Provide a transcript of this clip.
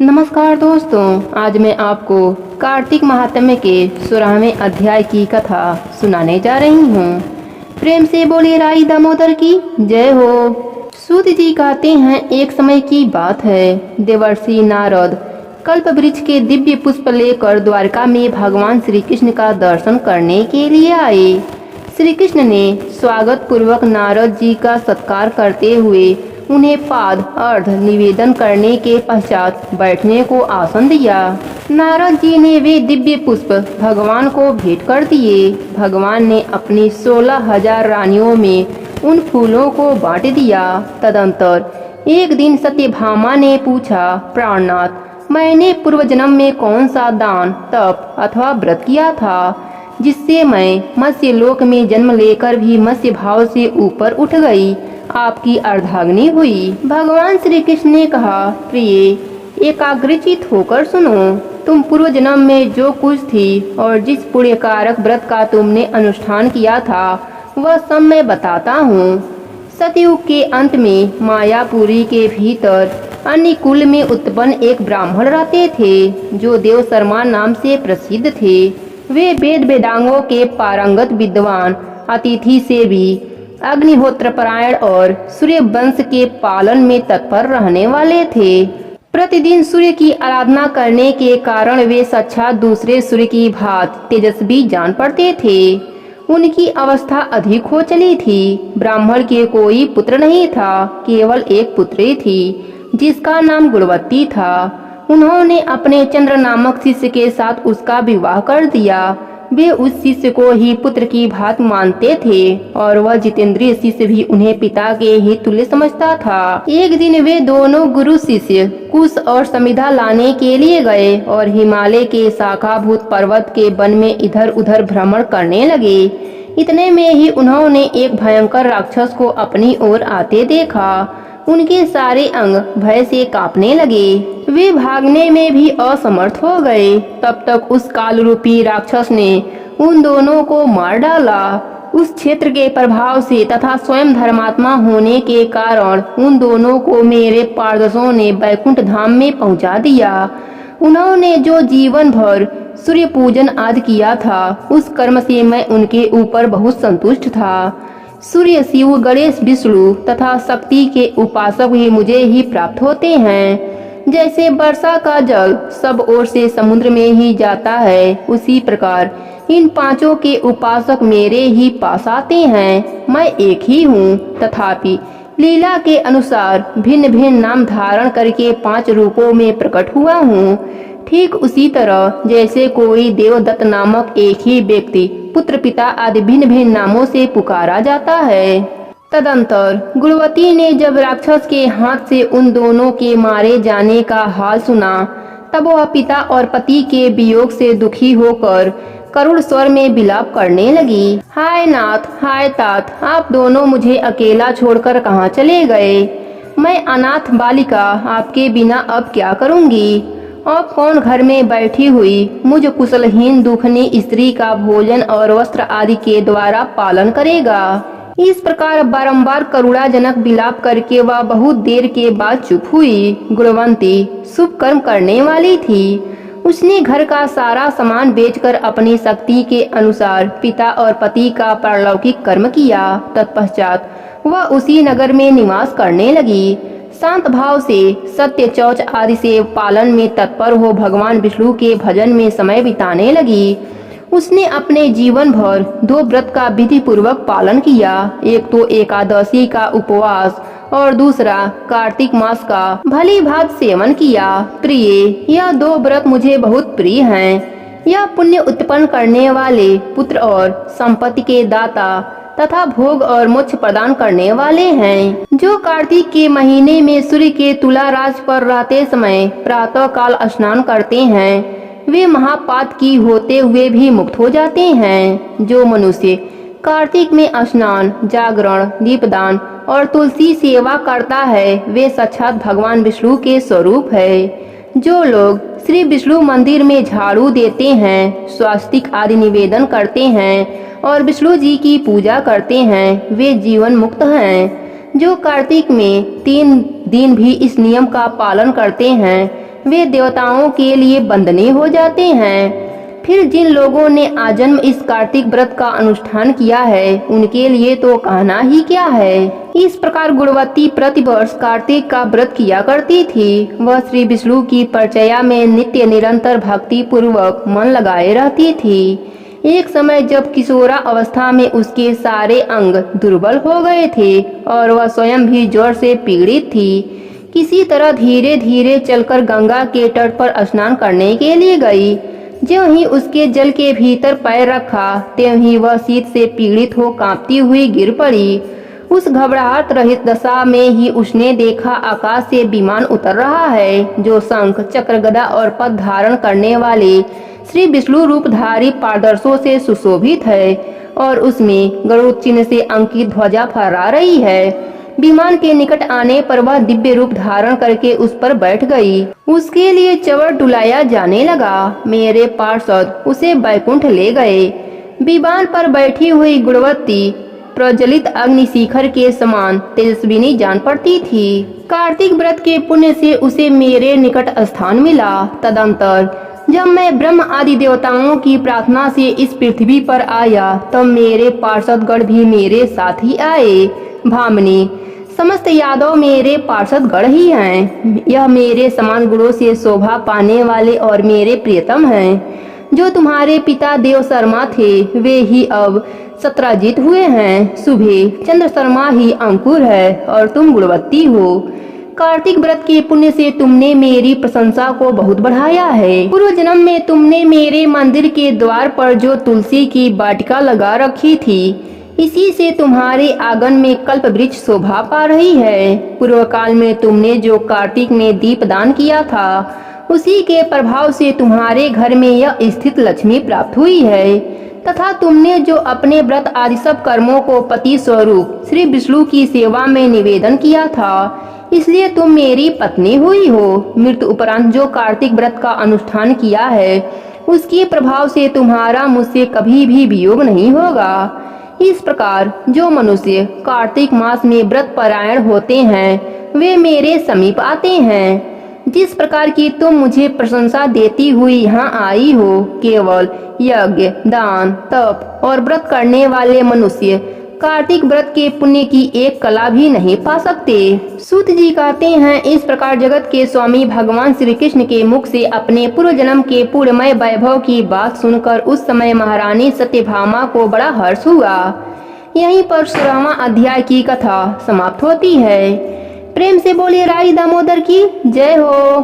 नमस्कार दोस्तों, आज मैं आपको कार्तिक महात्म्य के 16वें अध्याय की कथा सुनाने जा रही हूँ। प्रेम से बोले राई दामोदर की जय हो। सूत जी कहते हैं, एक समय की बात है, देवर्षि नारद कल्प वृक्ष के दिव्य पुष्प लेकर द्वारका में भगवान श्री कृष्ण का दर्शन करने के लिए आए। श्री कृष्ण ने स्वागत पूर्वक नारद जी का सत्कार करते हुए उन्हें पाद अर्घ निवेदन करने के पश्चात बैठने को आसन दिया। नारद जी ने वे दिव्य पुष्प भगवान को भेंट कर दिए। भगवान ने अपनी 16,000 रानियों में उन फूलों को बांट दिया। तदंतर एक दिन सत्यभामा ने पूछा, प्राणनाथ, मैंने पूर्व जन्म में कौन सा दान तप अथवा व्रत किया था जिससे मैं मत्स्य लोक में जन्म लेकर भी मत्स्य भाव से ऊपर उठ गई, आपकी अर्धाग्नि हुई। भगवान श्री कृष्ण ने कहा, प्रिय, एकाग्रचित होकर सुनो। तुम पूर्व जन्म में जो कुछ थी और जिस पुण्य कारक व्रत का तुमने अनुष्ठान किया था वह सब मैं बताता हूँ। सतयुग के अंत में मायापुरी के भीतर अन्य कुल में उत्पन्न एक ब्राह्मण रहते थे जो देव शर्मा नाम से प्रसिद्ध थे। वे वेद वेदांगों के पारंगत विद्वान, अतिथि से भी अग्निहोत्र परायण और सूर्य वंश के पालन में तत्पर रहने वाले थे। प्रतिदिन सूर्य की आराधना करने के कारण वे साक्षात दूसरे सूर्य की भांति तेजस्वी जान पड़ते थे। उनकी अवस्था अधिक हो चली थी। ब्राह्मण के कोई पुत्र नहीं था, केवल एक पुत्री थी जिसका नाम गुणवती था। उन्होंने अपने चंद्र नामक शिष्य के साथ उसका विवाह कर दिया। वे उस शिष्य को ही पुत्र की भांति मानते थे और वह जितेंद्रिय शिष्य भी उन्हें पिता के ही तुल्य समझता था। एक दिन वे दोनों गुरु शिष्य कुश और समिधा लाने के लिए गए और हिमालय के शाखाभूत पर्वत के वन में इधर उधर भ्रमण करने लगे। इतने में ही उन्होंने एक भयंकर राक्षस को अपनी ओर आते देखा। उनके सारे अंग भय से कांपने लगे। वे भागने में भी असमर्थ हो गए। तब तक उस काल रूपी राक्षस ने उन दोनों को मार डाला। उस क्षेत्र के प्रभाव से तथा स्वयं धर्मात्मा होने के कारण उन दोनों को मेरे पार्षदों ने वैकुंठ धाम में पहुंचा दिया। उन्होंने जो जीवन भर सूर्य पूजन आदि किया था, उस कर्म से मैं उनके ऊपर बहुत संतुष्ट था। सूर्य, शिव, गणेश, विष्णु तथा शक्ति के उपासक भी मुझे ही प्राप्त होते हैं। जैसे वर्षा का जल सब ओर से समुद्र में ही जाता है, उसी प्रकार इन पांचों के उपासक मेरे ही पास आते हैं। मैं एक ही हूँ, तथापि लीला के अनुसार भिन्न भिन्न नाम धारण करके 5 रूपों में प्रकट हुआ हूँ। ठीक उसी तरह जैसे कोई देवदत्त नामक एक ही व्यक्ति पुत्र, पिता आदि भिन्न भिन्न नामों से पुकारा जाता है। तदंतर गुणवती ने जब राक्षस के हाथ से उन दोनों के मारे जाने का हाल सुना, तब वह पिता और पति के वियोग से दुखी होकर करुण स्वर में विलाप करने लगी। हाय नाथ, हाय तात, आप दोनों मुझे अकेला छोड़कर कहाँ चले गए? मैं अनाथ बालिका आपके बिना अब क्या करूँगी? अब कौन घर में बैठी हुई मुझ कुशलहीन दुखनी स्त्री का भोजन और वस्त्र आदि के द्वारा पालन करेगा? इस प्रकार बारंबार करुणाजनक विलाप करके वह बहुत देर के बाद चुप हुई। गुणवंती शुभ कर्म करने वाली थी। उसने घर का सारा सामान बेचकर अपनी शक्ति के अनुसार पिता और पति का पारलौकिक कर्म किया। तत्पश्चात वह उसी नगर में निवास करने लगी। शांत भाव से सत्य, चौच आदि से पालन में तत्पर हो भगवान विष्णु के भजन में समय बिताने लगी। उसने अपने जीवन भर 2 व्रत का विधि पूर्वक पालन किया। एक तो एकादशी का उपवास और दूसरा कार्तिक मास का भली भांति सेवन किया। प्रिय, यह 2 व्रत मुझे बहुत प्रिय हैं। यह पुण्य उत्पन्न करने वाले, पुत्र और संपत्ति के दाता तथा भोग और मोक्ष प्रदान करने वाले हैं। जो कार्तिक के महीने में सूर्य के तुला राशि पर रहते समय प्रातः काल स्नान करते हैं, वे महापात की होते हुए भी मुक्त हो जाते हैं। जो मनुष्य कार्तिक में स्नान, जागरण, दीपदान और तुलसी सेवा करता है, वे साक्षात भगवान विष्णु के स्वरूप है। जो लोग श्री विष्णु मंदिर में झाड़ू देते हैं, स्वास्तिक आदि निवेदन करते हैं और विष्णु जी की पूजा करते हैं, वे जीवन मुक्त हैं। जो कार्तिक में 3 दिन भी इस नियम का पालन करते हैं, वे देवताओं के लिए वंदनीय हो जाते हैं। फिर जिन लोगों ने आजन्म इस कार्तिक व्रत का अनुष्ठान किया है उनके लिए तो कहना ही क्या है। इस प्रकार गुणवती प्रतिवर्ष कार्तिक का व्रत किया करती थी। वह श्री विष्णु की परिचर्या में नित्य निरंतर भक्ति पूर्वक मन लगाए रहती थी। एक समय जब किशोरा अवस्था में उसके सारे अंग दुर्बल हो गए थे और वह स्वयं भी ज्वर से पीड़ित थी। किसी तरह धीरे धीरे चलकर गंगा के तट पर स्नान करने के लिए गई। ज्यों ही उसके जल के भीतर पैर रखा त्यों ही वह शीत से पीड़ित हो कांपती हुई गिर पड़ी। उस घबराहट रहित दशा में ही उसने देखा आकाश से विमान उतर रहा है जो शंख चक्र गदा और पद धारण करने वाले श्री विष्णु रूपधारी पारदर्शों से सुशोभित है और उसमें गरुड़ चिन्ह से अंकित ध्वजा फहरा रही है। विमान के निकट आने पर वह दिव्य रूप धारण करके उस पर बैठ गई। उसके लिए चवर डुलाया जाने लगा। मेरे पार्षद उसे बैकुंठ ले गए। विमान पर बैठी हुई गुणवती प्रज्वलित अग्नि शिखर के समान तेजस्विनी जान पड़ती थी। कार्तिक व्रत के पुण्य से उसे मेरे निकट स्थान मिला। तदंतर जब मैं ब्रह्म आदि देवताओं की प्रार्थना से इस पृथ्वी पर आया तब मेरे पार्षदगण भी मेरे साथ ही आए। भामिनी समस्त यादव मेरे पार्षदगण ही हैं। यह मेरे समान गुणों से शोभा पाने वाले और मेरे प्रियतम हैं। जो तुम्हारे पिता देव शर्मा थे वे ही अब सत्राजित हुए हैं। सुबह चंद्र शर्मा ही अंकुर है और तुम गुणवती हो। कार्तिक व्रत के पुण्य से तुमने मेरी प्रशंसा को बहुत बढ़ाया है। पूर्व जन्म में तुमने मेरे मंदिर के द्वार पर जो तुलसी की वाटिका लगा रखी थी इसी से तुम्हारे आंगन में कल्प वृक्ष शोभा पा रही है। पूर्व काल में तुमने जो कार्तिक में दीप दान किया था उसी के प्रभाव से तुम्हारे घर में यह स्थित लक्ष्मी प्राप्त हुई है तथा तुमने जो अपने व्रत आदि सब कर्मों को पति स्वरूप श्री विष्णु की सेवा में निवेदन किया था इसलिए तुम मेरी पत्नी हुई हो। मृत्यु उपरांत जो कार्तिक व्रत का अनुष्ठान किया है उसके प्रभाव से तुम्हारा मुझसे कभी भी वियोग नहीं होगा। इस प्रकार जो मनुष्य कार्तिक मास में व्रत परायण होते हैं वे मेरे समीप आते हैं। जिस प्रकार की तुम मुझे प्रशंसा देती हुई यहाँ आई हो केवल यज्ञ दान तप और व्रत करने वाले मनुष्य कार्तिक व्रत के पुण्य की एक कला भी नहीं पा सकते। सूत जी कहते हैं इस प्रकार जगत के स्वामी भगवान श्री कृष्ण के मुख से अपने पूर्व जन्म के पूर्णमय वैभव की बात सुनकर उस समय महारानी सत्यभामा को बड़ा हर्ष हुआ। यहीं पर 16वां अध्याय की कथा समाप्त होती है। प्रेम से बोले राई दामोदर की जय हो।